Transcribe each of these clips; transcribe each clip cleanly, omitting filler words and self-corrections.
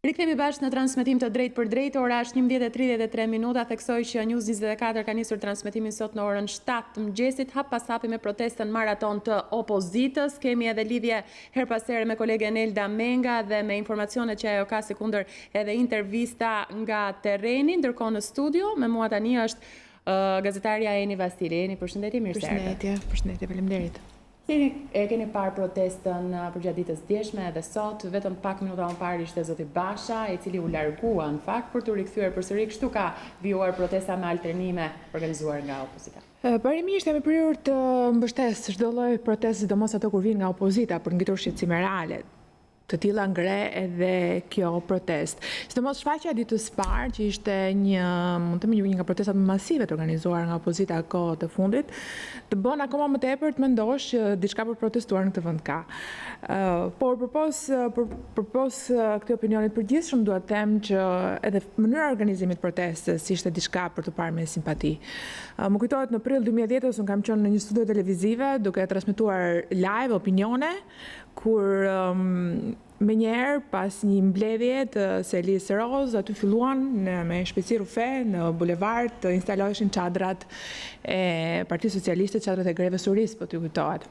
Rikthehemi bashkë në transmetim të drejtë për drejtë, ora është 11:33 minuta. Theksoj që News 24 ka nisur transmetimin sot në orën 7 të mëngjesit, hap pas hapi me protestën maraton të opozitës. Kemi edhe lidhje her pas here me kolegen Elda Menga dhe me informacionet që ajo ka sekundër edhe intervista nga terreni, ndërkohë në studio me mua tani është gazetarja Eni Vasili. Eni, përshëndetje, mirë se erdhe. Përshëndetje, faleminderit. Keni parë protestën përgjatë ditës djeshme edhe sot, vetëm pak minuta më parë ishte zoti Basha, i cili u largua në fakt për të rikthyer përsëri. Kështu ka vijuar protesta me alternime organizuar nga opozita. Parimisht jam i prirur të mbështes çdo lloj proteste, sidomos ato kur vijnë nga opozita për ngritur shqetësime reale. Të tilla ngre edhe kjo protest. Sidomos shfaqja ditës parë, që ishte një nga protestat më masive të organizuar nga opozita kohë të fundit, të bën akoma më tepër të mendosh që diçka për protestuar në këtë vend ka. Por përpos këtij opinionit përgjithshëm, dua të them që edhe mënyra e organizimit të protestës ishte diçka për të parë me simpati. Më kujtohet në prill 2010 unë kam qenë në një studio televizive duke transmetuar live opinione, kur me njerë pas një mbledhje të Selis Roz, aty filluan me shpejtësi rufe në bulevard të instaloheshin çadrat e Partisë Socialiste, çadrat e grevës suris, po t'ju kujtohet.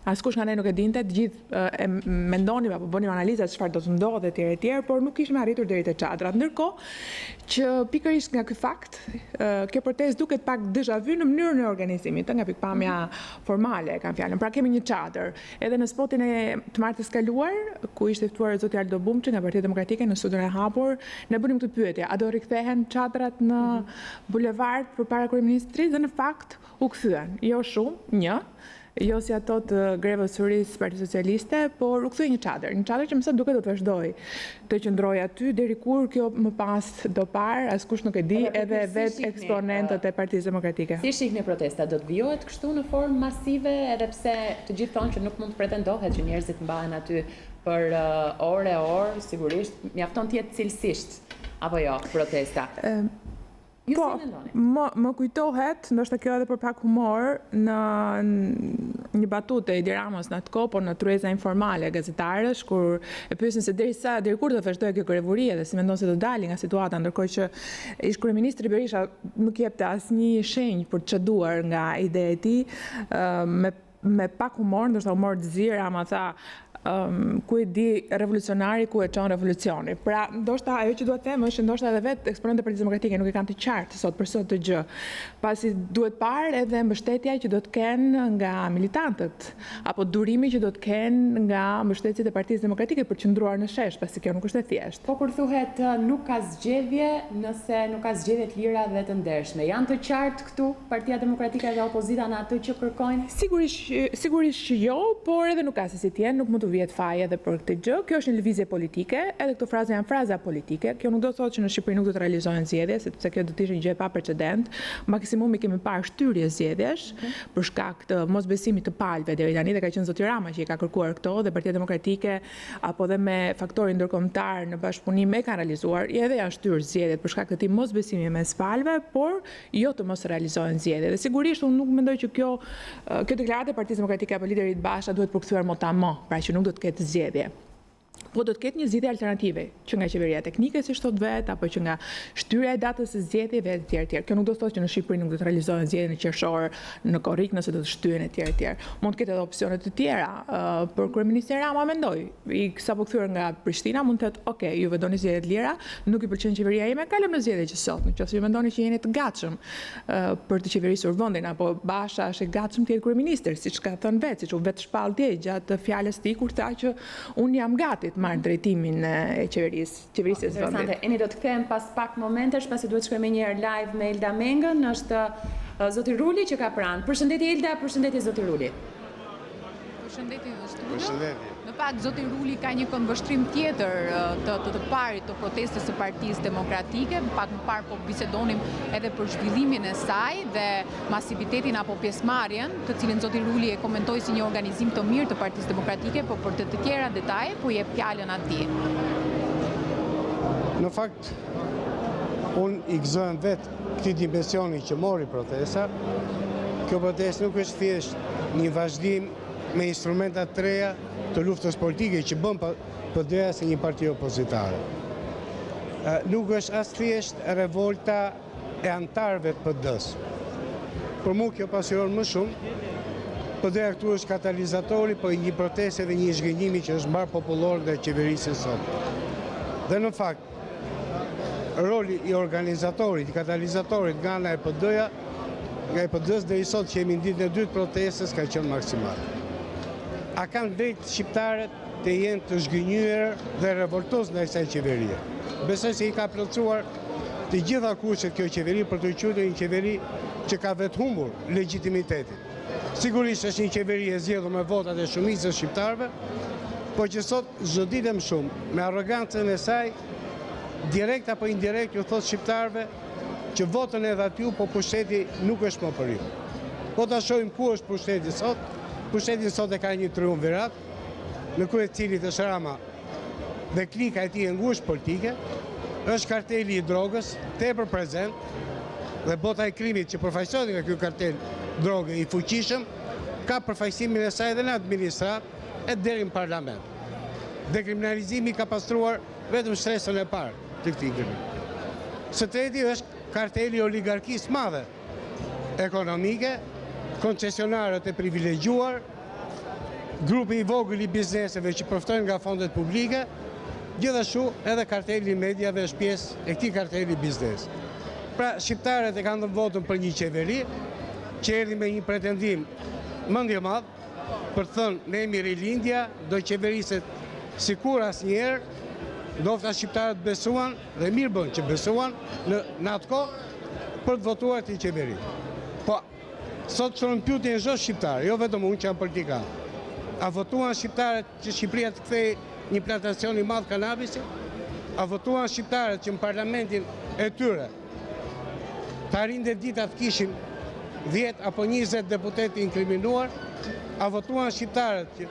Askush nga ne nuk e dinte, të gjithë mendonim apo bënim analizat çfarë do të ndodhte etj, por nuk kishim arritur deri te çadrat. Ndërkohë që pikërisht nga ky fakt, kjo protestë duket pak déjà vu në mënyrën e organizimit, nga pikpamja formale, kam fjalën. Pra kemi një çadër. Edhe në spotin e të martës kaluar, ku ishte ftuar zoti Aldo Bumçi nga Partia Demokratike në studion e hapur, ne bënim këtë pyetje: a do rikthehen çadrat në bulevard përpara kryeministrit? Dhe në fakt u kthyen. Jo shumë, jo si ato të grevës suris Partisë Socialiste, por u kthye një çadër që më sa duket do të vazhdoj të qëndroj aty deri kur kjo më pas do parë, askush nuk e di, edhe vetë eksponentët e Partisë Demokratike. Si shihni protesta, do të vijohet kështu në formë masive, edhe pse të gjithë thonë që nuk mund të pretendohet që njerëzit mbahen aty për orë, sigurisht mjafton të jetë cilësisht apo jo protesta. Po, më kujtohet, ndoshta kjo edhe për pak humor, në një batutë e Edi Ramës në atë kohë, por në tryeza informale gazetarësh, kur e pyesin se deri kur do të vazhdojë kjo krevurie dhe si mendon se do dalë nga situata, ndërkohë që ish kryeministri Berisha nuk jepte asnjë shenjë për të çaduar nga ideja e tij, me pak humor, ndoshta humor të zi, Rama tha: ku e di revolucionari, ku e çon revolucioni. Pra, ndoshta ajo që duhet të them është ndoshta edhe vetë eksponentët e Partisë Demokratike nuk e kanë të qartë sot për sot të gjë. Pasi duhet parë edhe mbështetja që do të kenë nga militantët, apo durimi që do të kenë nga mbështetësit e Partisë Demokratike për të qëndruar në shesh, pasi kjo nuk është e thjeshtë. Po kur thuhet nuk ka zgjedhje nëse nuk ka zgjedhje të lira dhe të ndershme, janë të qartë këtu Partia Demokratike dhe opozita në atë që kërkojnë? Sigurisht që jo, por edhe nuk ka se si tjenë, nuk mund të vjet faje edhe për këtë gjë. Kjo është një lëvizje politike, edhe këto fraza janë fraza politike. Kjo nuk do të thotë që në Shqipëri nuk do të realizohen zgjedhje, sepse kjo do të ishte një gjë pa precedent. Maksimumi kemi parë shtyrje zgjedhjesh për shkak të mosbesimit të palëve deri tani, dhe ka qenë zoti Rama që i ka kërkuar këto, dhe Partia Demokratike apo dhe me faktorin ndërkombëtar në bashkëpunim e kanë realizuar, edhe janë shtyrë zgjedhjet për shkak të këtij mosbesimi mes palëve, por jo të mos realizohen zgjedhje. Dhe sigurisht unë nuk mendoj që kjo deklaratë e Partisë Demokratike apo liderit Basha duhet përkthyer motamo, pra që nuk do të ketë zgjedhje. Po do të ketë një zgjidhje alternative, që nga qeveria teknike, si thot vetë, apo që nga shtyrja e datës së zgjedhjeve etj. Kjo nuk do të thotë që në Shqipëri nuk do të realizohen zgjedhje në qershor, në korrik, nëse do të shtyhen etj. Mund të ketë edhe opsione të tjera. Për kryeministin Rama mendoj, i sapo kthyer nga Prishtina, mund të thotë, "Ok, juve doni zgjedhje të lira, nuk i pëlqen qeveria ime, kalojmë në zgjedhje që sot. Nëse ju mendoni që jeni të gatshëm për të qeverisur vendin, apo Basha është i gatshëm të jetë kryeminist, siç ka thënë vetë, siç u vetë shpall dje gjatë fjalës së tij kur tha që unë jam gati të marrë drejtimin e qeverisjes së vendit. Eni, do të kthehem pas pak momentesh, pasi duhet shkojmë një herë live me Elda Mengën, është zoti Ruli që ka pranë. Përshëndetje Elda, përshëndetje zoti Ruli. Përshëndetje në studio. Në fakt, zoti Ruli ka një këmbështrim tjetër të parit të protestës së Partisë Demokratike. Pak më parë po bisedonim edhe për zhvillimin e saj dhe masivitetin apo pjesëmarrjen, të cilin zoti Ruli e komentoi si një organizim të mirë të Partisë Demokratike, por për të tjera detaje po jep fjalën atij. Në fakt, unë i gëzojmë vetë këtij dimensioni që mori protesta. Kjo protestë nuk është thjesht një vazhdim me instrumenta të reja, të luftës politike që bën PD-ja si një parti opozitare. Nuk është as thjesht revolta e antarëve të PD-s. Për mua kjo pasionon më shumë. PD-ja këtu është katalizatori për një proteste dhe një zhgënjimi që është mbar popullor dhe qeverisë sot. Dhe në fakt, roli i organizatorit, i katalizatorit nga ana e PD-ja, nga e PD-s deri sot që jemi në ditën e dytë protestës ka qenë maksimal. A kanë drejt shqiptarët të jenë të zhgënjyer dhe revoltues ndaj kësaj qeverie? Besoj se i ka plotësuar të gjitha kushtet kjo qeveri për të qenë një qeveri që ka vetë humbur legjitimitetin. Sigurisht është një qeveri e zgjedhur me votat e shumicës shqiptarëve, po që sot zoditem shumë me arrogancën e saj, direkt apo indirekt ju thot shqiptarëve që votën edhe aty, po pushteti nuk është më për ju. Po ta shohim ku është pushteti sot. Pushteti sot e ka një triumvirat, në krye të cilit është Rama dhe klika e tij e ngushtë politike, është karteli i drogës, tepër prezent, dhe bota e krimit që përfaqësohet nga ky kartel droge i fuqishëm, ka përfaqësimin e saj edhe në administrat e deri në parlament. Dekriminalizimi ka pastruar vetëm shtresën e parë të këtij krimit. Së treti është karteli i oligarkisë madhe ekonomike, koncesionarët e privilegjuar, grupi i vogël i bizneseve që përfitojnë nga fondet publike, gjithashtu edhe karteli i mediave është pjesë e këtij karteli biznes. Pra, shqiptarët e kanë dhënë votën për një qeveri që erdhi me një pretendim mendje madh për të thënë ne jemi rilindja, do qeveriset sikur asnjëherë, ndofta shqiptarët besuan dhe mirë bën që besuan në atë kohë për të votuar të qeveri. Po, sot çon pyetje çdo shqiptar, jo vetëm unë që jam politikan. A votuan shqiptarët që Shqipëria të kthejë një plantacion i madh kanabisi? A votuan shqiptarët që në parlamentin e tyre të arrinte dita të kishin 10 apo 20 deputet inkriminuar? A votuan shqiptarët që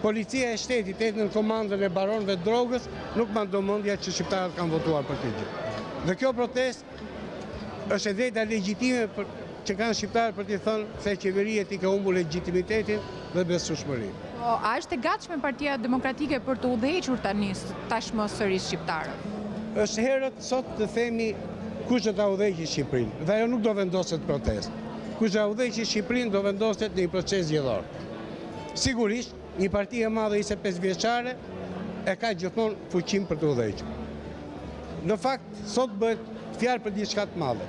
policia e shtetit në komandën e baronëve të drogës? Nuk ma do mendja që shqiptarët kanë votuar për këtë gjë. Dhe kjo protest është e drejta legjitime që kanë shqiptarët për t'i thënë se qeveria ti ka humbur legjitimitetin dhe besueshmërinë. Po, a është e gatshme Partia Demokratike për të udhëhequr tashmë sërish shqiptarët? Është herët sot të themi kush do ta udhëheqë Shqipërinë, dhe ajo nuk do vendoset protestë. Kush do ta udhëheqë Shqipërinë do vendoset në një proces zgjedhor. Sigurisht, një parti e madhe 25 vjeçare e ka gjithmonë fuqinë për të udhëhequr. Në fakt, sot bëhet fjalë për diçka të madhe.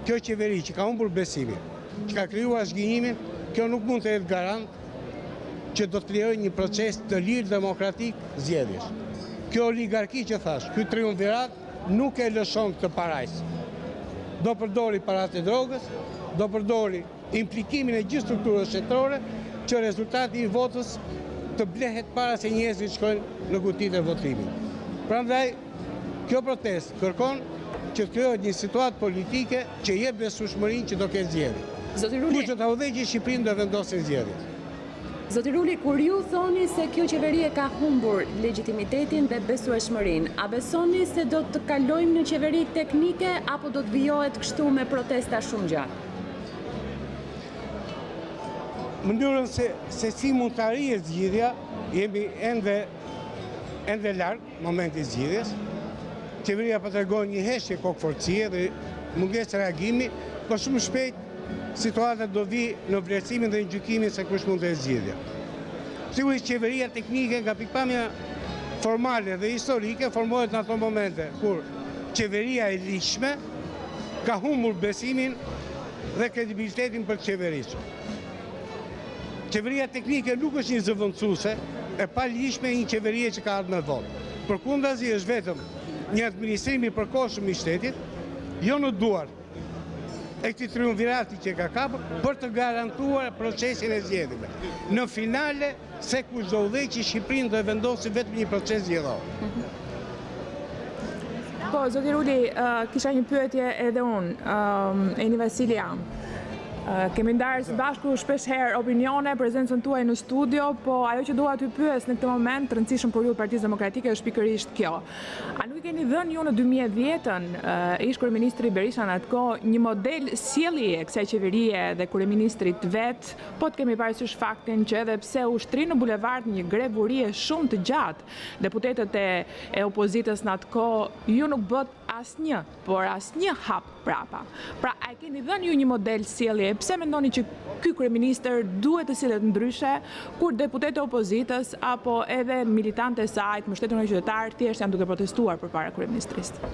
Kjo qeveri që ka humbur besimin, që ka krijuar zhgënjimin, kjo nuk mund të jetë garant që do të krijojë një proces të lirë demokratik zgjedhjesh. Kjo oligarki që thash, ky triumvirat nuk e lëshon këtë parajs. Do përdori paratë e drogës, do përdori implikimin e gjithë strukturës shtetërore që rezultati i votës të blehet para se njerëzit shkojnë në kutitë e votimit. Prandaj, kjo protestë kërkon që të krijohet një situatë politike që jep besueshmërinë që do ketë zgjedhje. Kush do ta udhëheqë Shqipërinë do vendosë zgjedhjet. Zoti Ruli, kur ju thoni se kjo qeveri e ka humbur legitimitetin dhe besueshmërinë, a besoni se do të kalojmë në qeveri teknike apo do të vijohet kështu me protesta shumë gjatë? Mënyrën se si mund të arrihet zgjidhja, jemi ende larg momentit zgjidhjes. Qeveria po tregon një heshtje kokëforcie dhe mungesë reagimi, por shumë shpejt situata do vi në vlerësimin dhe në gjykimin se kush mund të zgjidhja. Sigurisht qeveria teknike nga pikpamja formale dhe historike formohet në ato momente kur qeveria e lishme ka humbur besimin dhe kredibilitetin për qeverisur. Qeveria teknike nuk është një zëvendësuese e pa lishme një qeverie që ka ardhur me votë. Përkundazi është vetëm një administrim i përkohshëm i shtetit, jo në duart e këtij triumvirati që ka kapur për të garantuar procesin e zgjedhjeve. Në finale, se kush do udhëheqë Shqipërinë do e vendosë vetëm një proces zgjedhor. Po, zoti Ruli, kisha një pyetje edhe unë, Eni Vasilia. Kemi ndarë së bashku shpesh herë opinione, prezencën tuaj në studio, po ajo që dua t'ju pyes në këtë moment, rëndësishëm për ju Partisë Demokratike, është pikërisht kjo. A nuk nuk i keni dhënë ju në 2010-ën, ish kryeministri Berisha në atë kohë një model sjellje kësaj qeverie dhe kryeministrit vet, po të kemi parasysh faktin që edhe pse u shtri në bulevard një grevurie shumë të gjatë, deputetët e opozitës në atë kohë ju nuk bët asnjë, por asnjë hap prapa. Pra, a keni dhënë ju një model sjellje? Pse mendoni që ky kryeministër duhet të sillet ndryshe kur deputetë e opozitës apo edhe militantë e saj, mbështetur nga qytetarë, thjesht janë duke protestuar përpara kryeministrisë?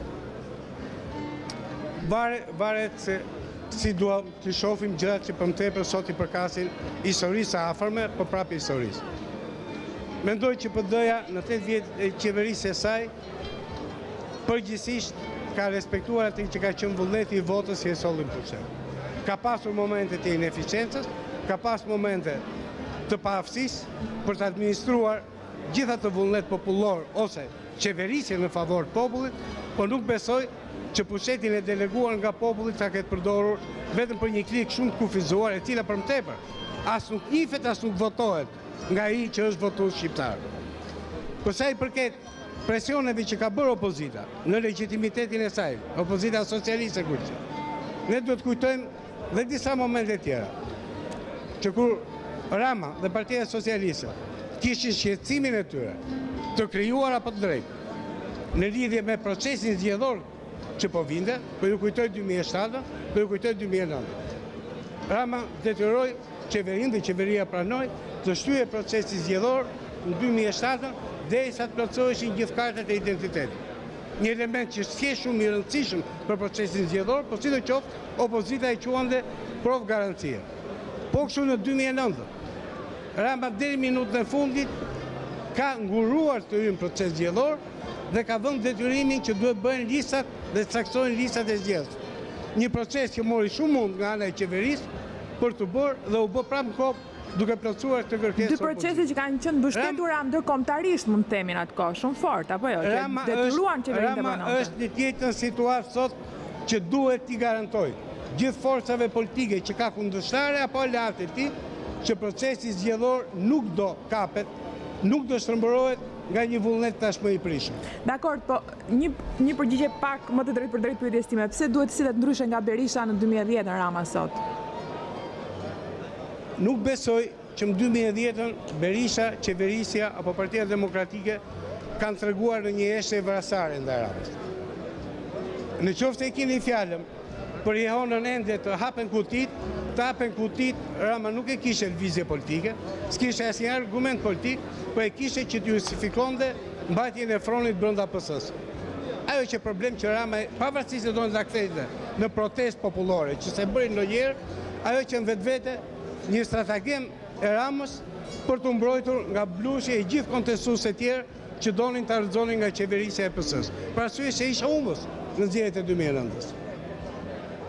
Varet se si dua të shohim gjërat që përmtepër sot i përkasin historisë afërme, por prapë historisë. Mendoj që PD-ja në 8 vjet e qeverisë e saj përgjithsisht ka respektuar atë që ka qenë vullneti i votës si e sollin pushtet. Ka pasur momente të ineficiencës, ka pasur momente të paaftësisë për të administruar gjitha të vullnet popullor ose qeverisje në favor të popullit, por nuk besoj që pushtetin e deleguar nga populli ta ketë përdorur vetëm për një klik shumë të kufizuar, e cila për më tepër as nuk njihet as nuk votohet nga ai që është votues shqiptar. Për sa i përket presioneve që ka bërë opozita në legitimitetin e saj, opozita socialiste kurse, ne duhet të kujtojmë dhe disa momente tjera, që kur Rama dhe Partia Socialiste kishin shqetësimin e tyre të krijuar apo të drejtë në lidhje me procesin zgjedhor që po vinte, po ju kujtoj 2007, po ju kujtoj 2009. Rama detyroi qeverinë dhe qeveria pranoi të shtyje procesi zgjedhor në 2007 derisa të plotësoheshin gjithë kartat e identitetit. Një element që s'është shumë i rëndësishëm për procesin zgjedhor, por sidoqoftë opozita e quante provë garancie. Po kështu në 2009, Rama deri minutën e fundit ka nguruar të hyrë në proces zgjedhor dhe ka vënë detyrimin që duhet bëhen listat dhe caktohen listat e zgjedhjes. Një proces që mori shumë mund nga ana e qeverisë për të bërë dhe u bë prapë në kohë duke plotësuar këtë kërkesë. Dy procese që kanë qenë mbështetura ndërkombëtarisht, mund të themi atë kohë, shumë fort, apo jo? Që detyruan qeverinë të Rama është në tjetër situatë sot që duhet t'i garantoj gjithë forcave politike që ka kundërshtare apo aleate të tij që procesi zgjedhor nuk do kapet, nuk do shtrembërohet nga një vullnet tashmë i prishur. Dakor, po një përgjigje pak më të drejtë për drejtë pyetjes time. Pse duhet të sillet ndryshe nga Berisha në 2010 Rama sot? Nuk besoj që në 2010 Berisha, qeverisja apo Partia Demokratike kanë treguar në një eshje vrasare ndaj Ramës. Në qoftë se keni fjalën për jehonën ende të hapen kutit, Rama nuk e kishte lëvizje politike, s'kishte asnjë argument politik, por e kishte që të justifikonte mbajtjen e fronit brenda PS-s. Ajo që problem që Rama, pavarësisht se do të kthehte në protestë popullore, që se bëri ndonjëherë, ajo që në vetvete një stratagem e Ramës për të mbrojtur nga blushi e gjithë kontestuesve të tjerë që donin ta rrëzonin nga qeverisja e PS-s. Për arsye se ishte humbës në zgjedhjet e 2009-s.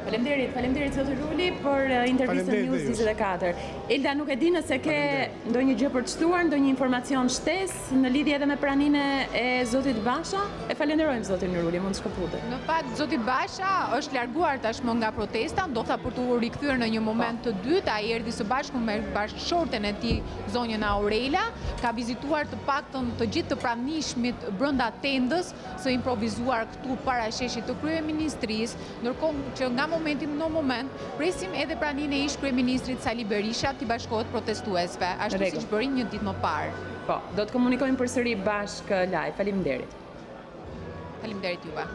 Faleminderit zoti Ruli për intervistën News 24. Elda, nuk e di nëse ke ndonjë gjë për të shtuar, ndonjë informacion shtesë në lidhje edhe me praninë e zotit Basha? E falenderojmë zotin Ruli, mund të shkëputet. Në fakt zoti Basha është larguar tashmë nga protesta, ndoshta për të rikthyer në një moment të dytë, ai erdhi së bashku me bashkëshorten e tij zonjën Aurela, ka vizituar të paktën të gjithë të pranishmit brenda tendës së improvizuar këtu para sheshit të kryeministrisë, ndërkohë që nga momenti në moment, presim edhe praninë e ish kryeministrit Sali Berisha t'i bashkohet protestuesve, ashtu siç bëri një ditë më parë. Po, do të komunikojmë përsëri bashkë live. Faleminderit. Faleminderit juve.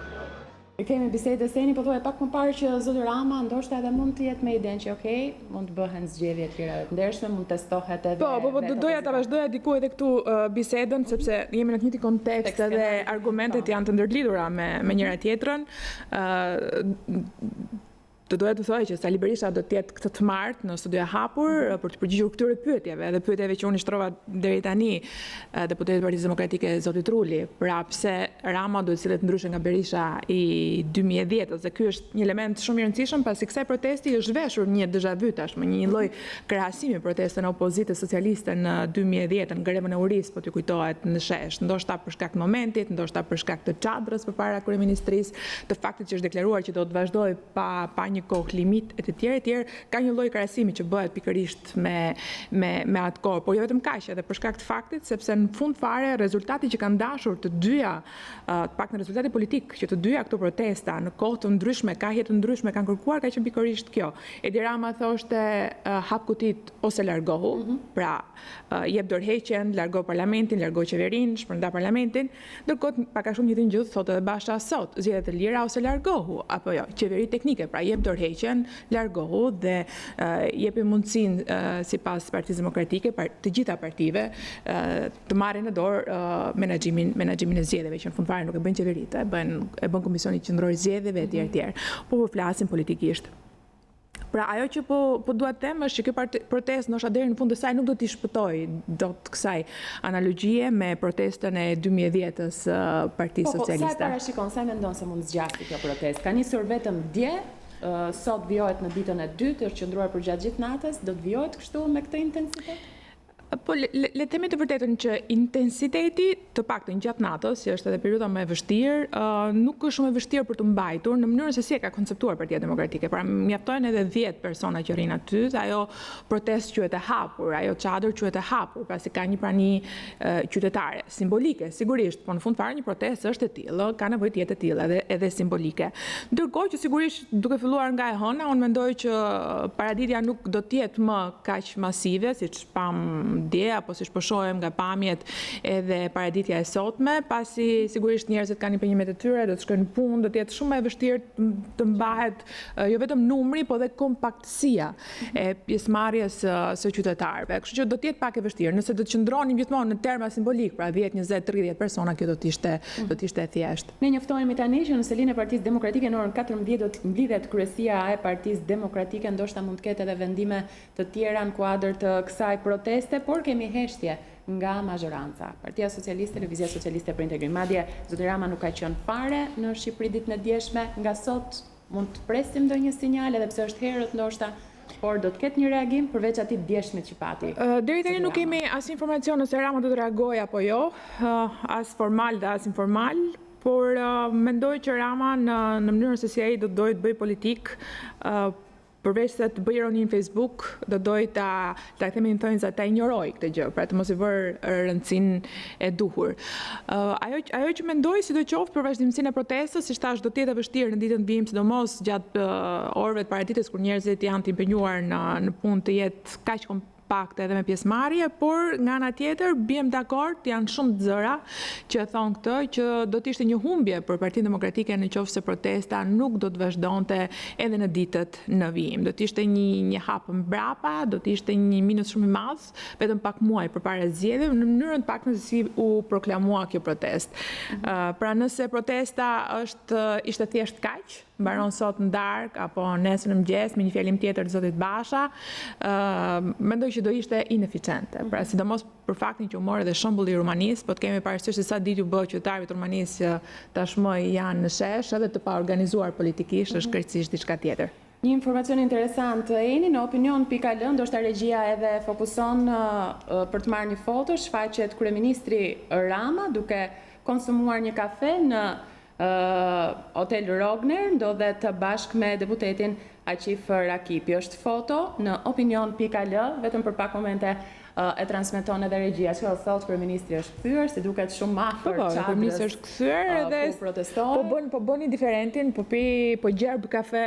Kemi bisedë seni, po thuaj pak më parë që zoti Rama ndoshta edhe mund të jetë me idenë që okay, mund të bëhen zgjedhje të tjera të ndershme, mund testohet edhe. Po, doja ta vazhdoja diku edhe këtu bisedën sepse jemi në të njëjtin kontekst edhe argumentet janë të ndërlidhura me njëra tjetrën. Të doja të thoj që Sali Berisha do të jetë këtë të martë në studio e hapur për të përgjigjur këtyre pyetjeve dhe pyetjeve që unë i shtrova deri tani deputetit e Partisë Demokratike zotit Ruli, pra pse Rama do të sillet ndryshe nga Berisha i 2010, ose ky është një element shumë i rëndësishëm pasi kësaj protesti është veshur një déjà vu tashmë, një lloj krahasimi protestën e opozitës socialiste në 2010 në grevën e Uris, po t'ju kujtohet në shesh, ndoshta për shkak të momentit, ndoshta për shkak të çadrës përpara kryeministrisë, të faktit që është deklaruar që do të vazhdojë pa një një kohë limit e të tjerë, ka një lloj krahasimi që bëhet pikërisht me atë kohë, por jo vetëm kaq, edhe për shkak të faktit sepse në fund fare rezultati që kanë dashur të dyja, të paktën rezultati politik që të dyja këto protesta në kohë të ndryshme, kahje të ndryshme kanë kërkuar, ka qenë pikërisht kjo. Edi Rama thoshte hap kutit ose largohu, pra jep dorëheqjen, largo parlamentin, largo qeverinë, shpërnda parlamentin, ndërkohë pak a shumë njëjtin gjë thotë edhe Basha sot, zgjedhje të lira ose largohu, apo jo, qeveri teknike, pra jep dorëheqjen, largohu dhe jepi mundësinë sipas Partisë Demokratike, të gjitha partive të marrin në dorë menaxhimin e zgjedhjeve, që në fund fare nuk e bën qeveritë, e bën Komisioni Qendror i Zgjedhjeve etj. Po flasim politikisht. Pra ajo që po dua të them është që kjo protestë ndoshta deri në fund të saj nuk do t'i shpëtoj dot kësaj analogjie me protestën e 2010-s Partisë Socialiste. Sa e parashikon, sa mendon se mund zgjasë kjo protestë? Ka nisur vetëm dje, sot vijohet në ditën e dytë, është qëndruar për gjatë gjithë natës, do të vijohet kështu me këtë intensitet? Po le themi të vërtetën që intensiteti të paktën gjatë natës, që është edhe periudha më e vështirë, nuk është shumë e vështirë për të mbajtur në mënyrën se si e ka konceptuar Partia Demokratike. Pra mjaftojnë edhe 10 persona që rrinë aty, dhe ajo protestë quhet e hapur, ajo çadër quhet e hapur, pasi ka një prani qytetare, simbolike, sigurisht, po në fund fare një protestë është e tillë, ka nevojë të jetë e tillë edhe simbolike. Ndërkohë që sigurisht duke filluar nga e hëna, unë mendoj që paraditja nuk do të jetë më kaq masive, siç pam dje, apo siç po shohim nga pamjet edhe paraditja e sotme, pasi sigurisht njerëzit kanë impenjimet e tyre, do të shkojnë në punë, do të jetë shumë e vështirë të mbahet jo vetëm numri, po dhe kompaktësia e pjesëmarrjes së qytetarëve. Kështu që do të jetë pak e vështirë. Nëse do të qëndronim gjithmonë në terma simbolik, pra 10, 20, 30 persona, kjo do të ishte e thjeshtë. Ne njoftohemi tani që në selinë e Partisë Demokratike në orën 14 do të mblidhet kryesia e Partisë Demokratike, ndoshta mund të ketë edhe vendime të tjera në kuadër të kësaj proteste, por kemi heshtje nga mazhoranca. Partia Socialiste, Lëvizja Socialiste për Integrim. Madje zoti Rama nuk ka qenë fare në Shqipëri ditën e djeshme, nga sot mund të presim ndonjë sinjal, edhe pse është herët ndoshta, por do të ketë një reagim përveç atij djeshmit që pati. Deri tani nuk kemi as informacion nëse Rama do të reagojë apo jo, as formal dhe as informal. Por mendoj që Rama në mënyrën se si ai do të bëjë politik, përveç se të bëjë ironi në Facebook, do dojë ta themi në thonjza ta injoroj këtë gjë, pra të mos i vërë rëndësinë e duhur. Ajo që mendoj sidoqoftë për vazhdimsinë e protestës, si thash, do të jetë e vështirë në ditën vijim, sidomos gjatë orëve të paraditës kur njerëzit janë të impenjuar në punë të jetë kaq kompakt edhe me pjesëmarrje, por nga ana tjetër biem dakord, janë shumë të zëra që thonë këtë, që do të ishte një humbje për Partinë Demokratike nëse protesta nuk do të vazhdonte edhe në ditët në vijim. Do të ishte një hap mbrapa, do të ishte një minus shumë i madh, vetëm pak muaj përpara zgjedhjeve, në mënyrën paktën se si u proklamua kjo protestë. Pra nëse protesta ishte thjesht kaq, mbaron sot në darkë apo nesër në mëngjes me një fjalim tjetër të zotit Basha, mendoj që do ishte ineficiente. Pra sidomos për faktin që u mor edhe shembulli i Rumanisë, po të kemi parasysh se sa ditë u bë qytetarëve të Rumanisë që tashmë janë në shesh edhe të paorganizuar politikisht, është krejtësisht diçka tjetër. Një informacion interesant, Eni, në opinion.al, ndoshta regjia edhe fokuson për të marrë një foto, shfaqet kryeministri Rama duke konsumuar një kafe në Hotel Rogner, ndodhet bashkë me deputetin Aqif Rakipi. Është foto në opinion.al, vetëm për pak momente e transmeton edhe regjia, që thotë kryeministri është kthyer, se duket shumë afër çadrës. Kryeministri është kthyer edhe po bën indiferentin, po gjerb kafe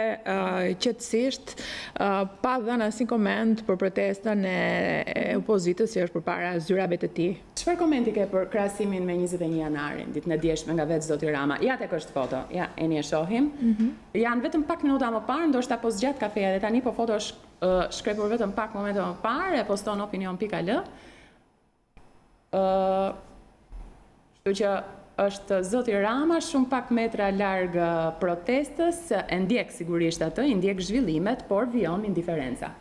qetësisht, pa dhënë asnjë koment për protestën e opozitës që është përpara zyrave të tij. Çfarë komenti ke për krahasimin me 21 janarin, ditën e djeshme nga vetë zoti Rama? Ja tek është foto. Ja, eni e shohim. Janë vetëm pak minuta më parë, ndoshta po zgjat kafeja dhe tani po foto është shkrepur vetëm pak momente më parë, e poston opinion.al. Kështu që është zoti Rama shumë pak metra larg protestës, e ndjek sigurisht atë, i ndjek zhvillimet, por vijon indiferenca.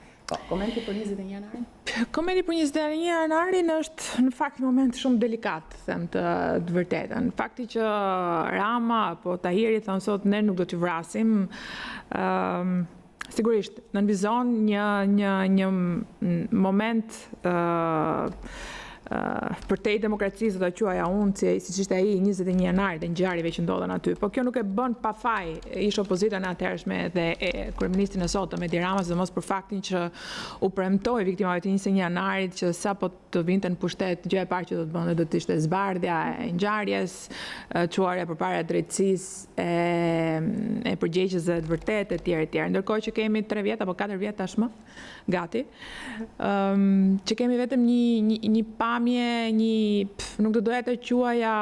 Komenti për 21 janarin? Komenti për 21 janarin është në fakt një moment shumë delikat, them të vërtetën. Fakti që Rama apo Tahiri thonë sot ne nuk do t'i vrasim, sigurisht nënvizon një moment për te i demokracisë do të quaja unë, si që ishte ai 21 janarit dhe ngjarjeve që ndodhen aty. Po kjo nuk e bën pa faj ish opozita në atëhershme dhe kryeministrin e sotëm Edi Rama, sidomos për faktin që u premtoi viktimave të 21 janarit që sapo të vinte në pushtet, gjëja e parë që do të bënte do të ishte zbardhja e ngjarjes, çuarja përpara drejtësisë e përgjegjësve të vërtetë etj. Ndërkohë që kemi 3 vjet apo 4 vjet tashmë, gati, që kemi vetëm një pamje, nuk do doja të quaja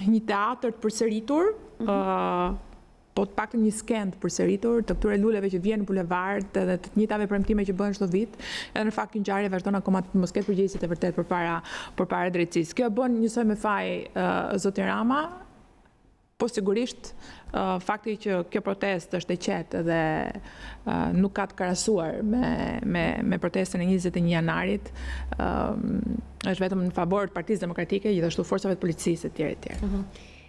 një teatr të përsëritur, po të paktën një skend përsëritur të këtyre luleve që vjen në bulevard dhe të njëjtave premtime që bëhen çdo vit, edhe në fakt ngjarja vazhdon akoma të mos ketë përgjegjësi të vërtetë përpara drejtësisë. Kjo bën njësoj me faj zoti Rama, po sigurisht fakti që kjo protestë është e qetë dhe nuk ka të krahasuar me protestën e 21 janarit, është vetëm në favor të Partisë Demokratike, gjithashtu forcave të policisë etj.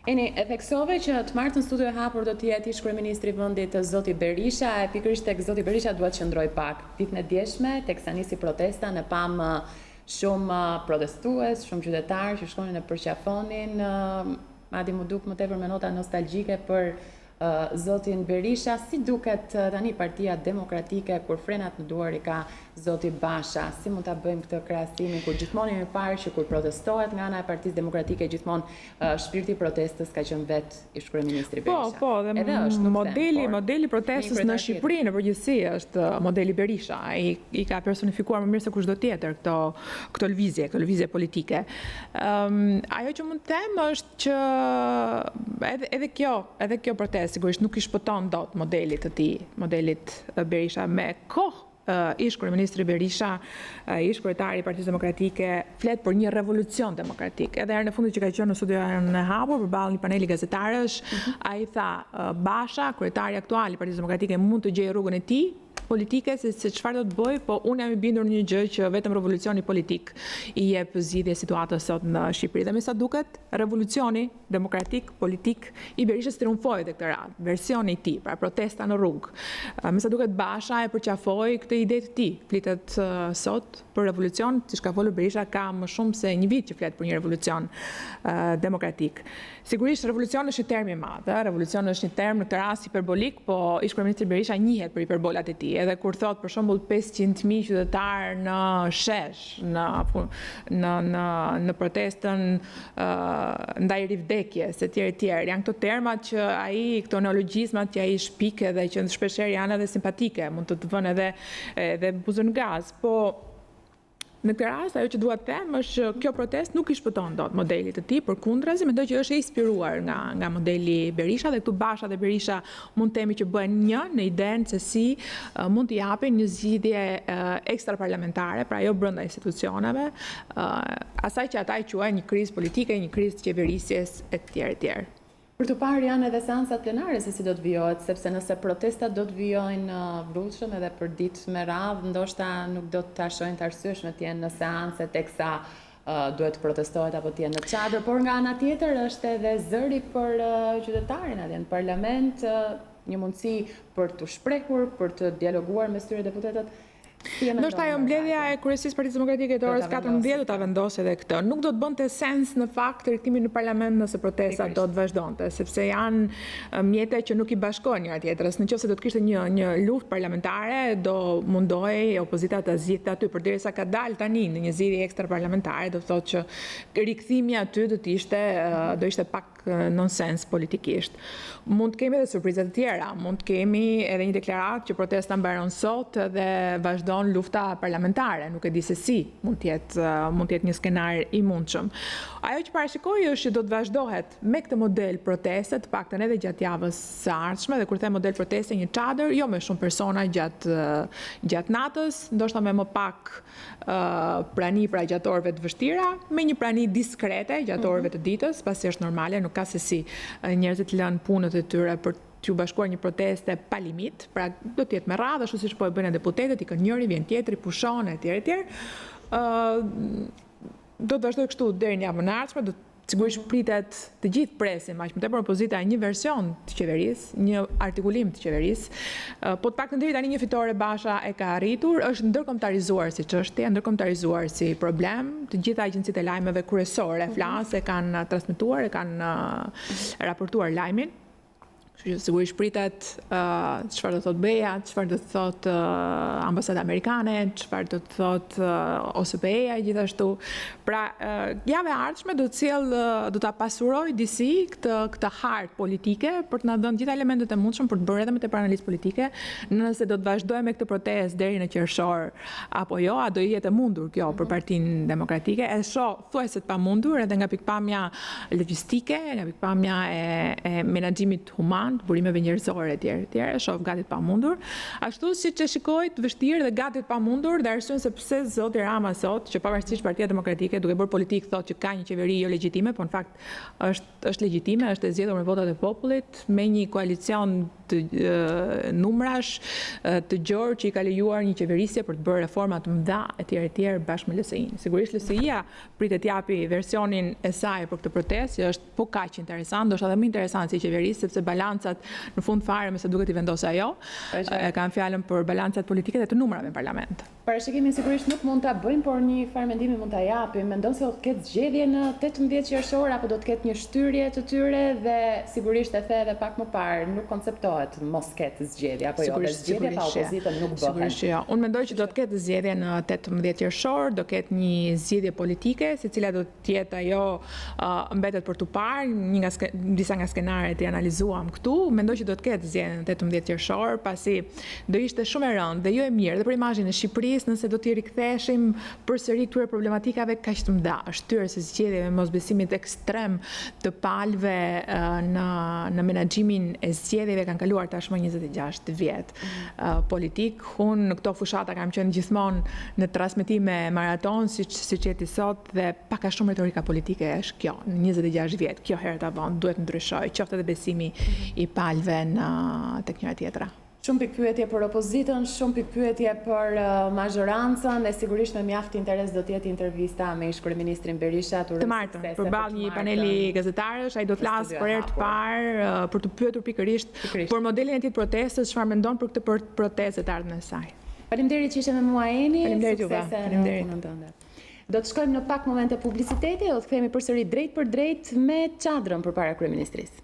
Eni, e theksove që të martën studio e hapur do të jetë ish kryeministri i vendit zoti Berisha, e pikërisht tek zoti Berisha duhet të qëndroj pak. Ditën e djeshme, teksa nisi protesta, ne pam shumë protestues, shumë qytetarë që shkonin e përqafonin, madje mu duk më tepër me nota nostalgjike për zotin Berisha. Si duket tani Partia Demokratike kur frenat në duar i ka zoti Basha? Si mund ta bëjmë këtë krahasimin kur gjithmonë jemi parë që kur protestohet nga ana e Partisë Demokratike gjithmonë shpirti i protestës ka qenë vet ish kryeministri Berisha. Po, dhe modeli protestës në Shqipëri në përgjithësi është modeli Berisha. I ka personifikuar më mirë se kushdo tjetër këto lëvizje politike. Ajo që mund të them është që edhe kjo protestë sigurisht nuk i shpëton dot modelit të tij, modelit Berisha. Me kohë ish kryeministri Berisha, ish kryetari i Partisë Demokratike, flet për një revolucion demokratik. Edhe herën e fundit që ka qenë në studion e hapur përballë një paneli gazetarësh, ai tha Basha, kryetari aktual i Partisë Demokratike, mund të gjejë rrugën e tij politike se çfarë do të bëj, po unë jam i bindur në një gjë që vetëm revolucioni politik i jep zgjidhje situatës sot në Shqipëri. Dhe me sa duket, revolucioni demokratik, politik i Berishës triumfoi tek këtë radhë, versioni i tij, pra protesta në rrugë. Me sa duket Basha e përqafoi këtë ide të tij. Flitet sot për revolucion, siç ka folur Berisha, ka më shumë se një vit që flet për një revolucion demokratik. Sigurisht revolucion është një term i madh, revolucion është një term në këtë rast hiperbolik, po ish kryeministri Berisha njihet për hiperbolat e tij. Edhe kur thot për shembull 500.000 qytetar në shesh, në protestën ndaj rivdekjes etj, janë këto termat që ai, këto neologjizmat që ai shpike dhe që shpeshherë janë edhe simpatike, mund të vënë edhe buzën gaz, po në këtë rast, ajo që dua të them është që kjo protestë nuk i shpëton dot modelit të tij, përkundrazi, mendoj që është e inspiruar nga modeli Berisha dhe këtu Basha dhe Berisha mund të themi që bëhen një në idenë se si mund të japin një zgjidhje ekstraparlamentare, pra jo brenda institucioneve, asaj që ata e quajnë një krizë politike, një krizë të qeverisjes etj. Për të parë janë edhe seancat plenare se si do të vijohet, sepse nëse protestat do të vijojnë brutshëm edhe për ditë me radhë, ndoshta nuk do të shojnë të arsyeshme të jenë në seance teksa duhet të protestohet apo të jenë në çadër, por nga ana tjetër është edhe zëri për qytetarin atje në parlament, një mundësi për të shprehur, për të dialoguar mes tyre deputetët. Ndoshta ajo mbledhja e kryesisë Partisë Demokratike të orës 14 do ta vendosë edhe këtë. Nuk do të bënte sens në fakt rikthimi në parlament nëse protesta do të vazhdonte, sepse janë mjete që nuk i bashkojnë njëra tjetrës. Nëse do të kishte një luftë parlamentare, do mundohej opozita ta zgjidhte aty, përderisa ka dalë tani në një zgjidhje ekstraparlamentare, do thotë që rikthimi aty do ishte pak nonsens politikisht. Mund të kemi edhe surpriza të tjera, mund të kemi edhe një deklaratë që protesta mbaron sot dhe vazhdon lufta parlamentare, nuk e di se si mund të jetë një skenar i mundshëm. Ajo që parashikoj është që do të vazhdohet me këtë model proteste, të paktën edhe gjatë javës së ardhshme, dhe kur them model proteste, një çadër, jo me shumë persona gjatë natës, ndoshta me më pak prani pra gjatë orëve të vështira, me një prani diskrete gjatë orëve të ditës, pasi është normale, nuk ka se si njerëzit lënë punët e tyre për të bashkuar një proteste pa limit, pra do të jetë me radhë, ashtu siç po e bëjnë deputetët, i kanë njëri, vjen tjetri, pushon etj. Do të vazhdoj kështu deri në javën e ardhshme, Sigurisht pritet të gjithë presin, aq më tepër opozita një version të qeverisë, një artikulim të qeverisë. Po të paktën deri tani një fitore Basha e ka arritur, është ndërkombëtarizuar si çështje, ndërkombëtarizuar si problem. Të gjitha agjencitë e lajmeve kryesore flas, e kanë transmetuar, e kanë raportuar lajmin. Sigurisht pritet çfarë do thot BEA, çfarë do thot ambasada amerikane, çfarë do thot OSBE-ja gjithashtu. Pra, javë e ardhshme do ta pasuroj disi këtë hartë politike për të na dhënë gjitha elementet e mundshëm për të bërë edhe më tepër analizë politike, nëse do të vazhdojmë me këtë protestë deri në qershor apo jo, a do jetë e mundur kjo për Partinë Demokratike. E shoh thuajse të pamundur edhe nga pikpamja logjistike, nga pikpamja e menaxhimit human, burimeve njerëzore etj, shoh gati të pamundur. Ashtu siç e shikoj të vështirë dhe gati të pamundur, dhe arsyeën se pse zoti Rama sot, që pavarësisht Partia Demokratike duke bërë politik thotë që ka një qeveri jo legjitime, por në fakt është legjitime, është e zgjedhur me votat e popullit, me një koalicion të numrash të gjorë që i ka lejuar një qeverisje për të bërë reforma të mëdha etj bashkë me LSI-n. Sigurisht LSI-ja pritet japi versionin e saj për këtë protestë, që është po kaq interesant, ndoshta edhe më interesant si qeverisë, sepse balancat në fund fare me se duket i vendosë ajo, kanë fjalën për balancat politike dhe të numrave në parlament. Parashikimin sigurisht nuk mund ta bëjmë, por një farë mendimi mund ta japim. Mendon se do të ketë zgjedhje në 18 qershor apo do të ketë një shtyrje të tyre, dhe sigurisht e the edhe pak më parë, nuk konceptohet mos ketë zgjedhje apo jo, zgjedhje pa opozitën nuk bëhen. Sigurisht jo. Unë mendoj që do të ketë zgjedhje në 18 qershor, do ketë një zgjedhje politike, secila do të jetë ajo mbetet për tu parë, disa nga skenaret i analizuam këtu. Mendoj që do të ketë zgjedhje në 18 qershor, pasi do ishte shumë e rëndë dhe jo e mirë dhe për imazhin e Shqipërisë nëse do t'i riktheshim përsëri këtyre problematikave kaq të mëdha, shtyrës së zgjedhjeve, mosbesimit ekstrem të palëve në menaxhimin e zgjedhjeve. Kanë kaluar tashmë 26 vjet politik. Unë në këto fushata kam qenë gjithmonë në transmetime maraton, siç jeti sot, dhe pak a shumë retorika politike është kjo. Në 26 vjet, kjo herë ta vonë duhet ndryshoj, qoftë edhe besimi i palëve tek njëra tjetra. Shumë pikpyetje për opozitën, shumë pikpyetje për mazhorancën, dhe sigurisht me mjaft interes do të jetë intervista me ish-kryeministrin Berisha të martën, përballë një paneli gazetarësh. Ai do të flasë për herë të parë për të pyetur pikërisht për modelin e tij të protestës, çfarë mendon për këtë protestë të ardhmen e saj. Faleminderit që ishe me mua Eni. Faleminderit juve. Faleminderit. Do të shkojmë në pak momente publiciteti, do të kthehemi përsëri drejt për drejt me çadrën përpara kryeministrisë.